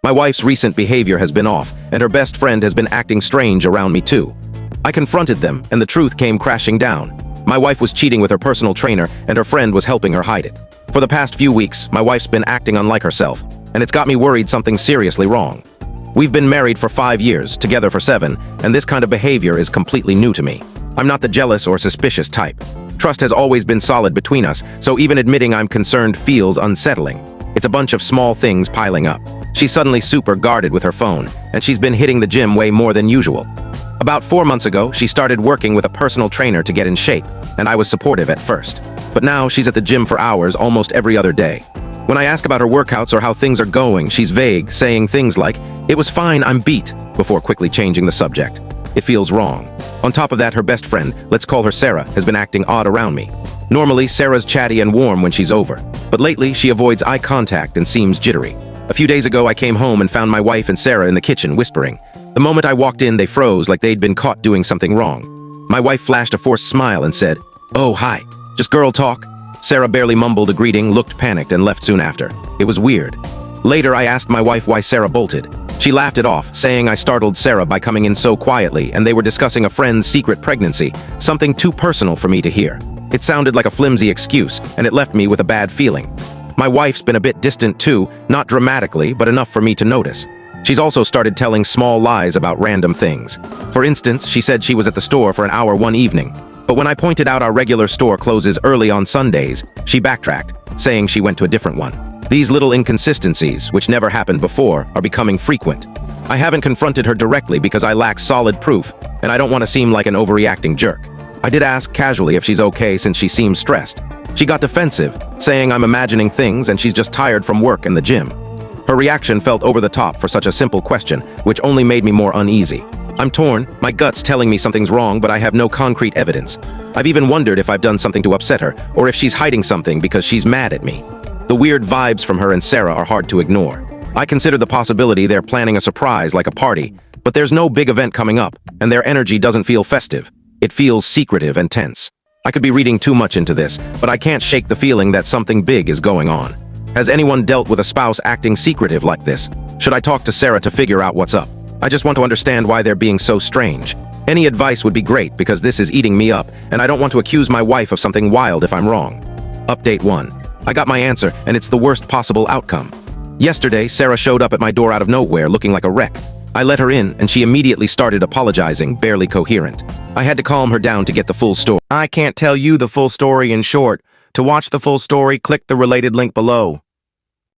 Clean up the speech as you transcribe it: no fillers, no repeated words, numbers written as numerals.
My wife's recent behavior has been off, and her best friend has been acting strange around me too. I confronted them, and the truth came crashing down. My wife was cheating with her personal trainer, and her friend was helping her hide it. For the past few weeks, my wife's been acting unlike herself, and it's got me worried something's seriously wrong. We've been married for 5 years, together for 7, and this kind of behavior is completely new to me. I'm not the jealous or suspicious type. Trust has always been solid between us, so even admitting I'm concerned feels unsettling. It's a bunch of small things piling up. She's suddenly super guarded with her phone, and she's been hitting the gym way more than usual. About 4 months ago, she started working with a personal trainer to get in shape, and I was supportive at first. But now she's at the gym for hours almost every other day. When I ask about her workouts or how things are going, she's vague, saying things like, "It was fine, I'm beat," before quickly changing the subject. It feels wrong. On top of that, her best friend, let's call her Sarah, has been acting odd around me. Normally, Sarah's chatty and warm when she's over, but lately she avoids eye contact and seems jittery. A few days ago, I came home and found my wife and Sarah in the kitchen whispering. The moment I walked in, they froze like they'd been caught doing something wrong. My wife flashed a forced smile and said, "Oh, hi. Just girl talk?" Sarah barely mumbled a greeting, looked panicked, and left soon after. It was weird. Later, I asked my wife why Sarah bolted. She laughed it off, saying I startled Sarah by coming in so quietly, and they were discussing a friend's secret pregnancy, something too personal for me to hear. It sounded like a flimsy excuse, and it left me with a bad feeling. My wife's been a bit distant too, not dramatically, but enough for me to notice. She's also started telling small lies about random things. For instance, she said she was at the store for an hour one evening. But when I pointed out our regular store closes early on Sundays, she backtracked, saying she went to a different one. These little inconsistencies, which never happened before, are becoming frequent. I haven't confronted her directly because I lack solid proof, and I don't want to seem like an overreacting jerk. I did ask casually if she's okay since she seems stressed. She got defensive, saying I'm imagining things and she's just tired from work and the gym. Her reaction felt over the top for such a simple question, which only made me more uneasy. I'm torn, my gut's telling me something's wrong, but I have no concrete evidence. I've even wondered if I've done something to upset her, or if she's hiding something because she's mad at me. The weird vibes from her and Sarah are hard to ignore. I consider the possibility they're planning a surprise like a party, but there's no big event coming up, and their energy doesn't feel festive. It feels secretive and tense. I could be reading too much into this, but I can't shake the feeling that something big is going on. Has anyone dealt with a spouse acting secretive like this? Should I talk to Sarah to figure out what's up? I just want to understand why they're being so strange. Any advice would be great because this is eating me up, and I don't want to accuse my wife of something wild if I'm wrong. Update 1. I got my answer, and it's the worst possible outcome. Yesterday, Sarah showed up at my door out of nowhere looking like a wreck. I let her in, and she immediately started apologizing, barely coherent. I had to calm her down to get the full story. I can't tell you the full story in short. To watch the full story, click the related link below.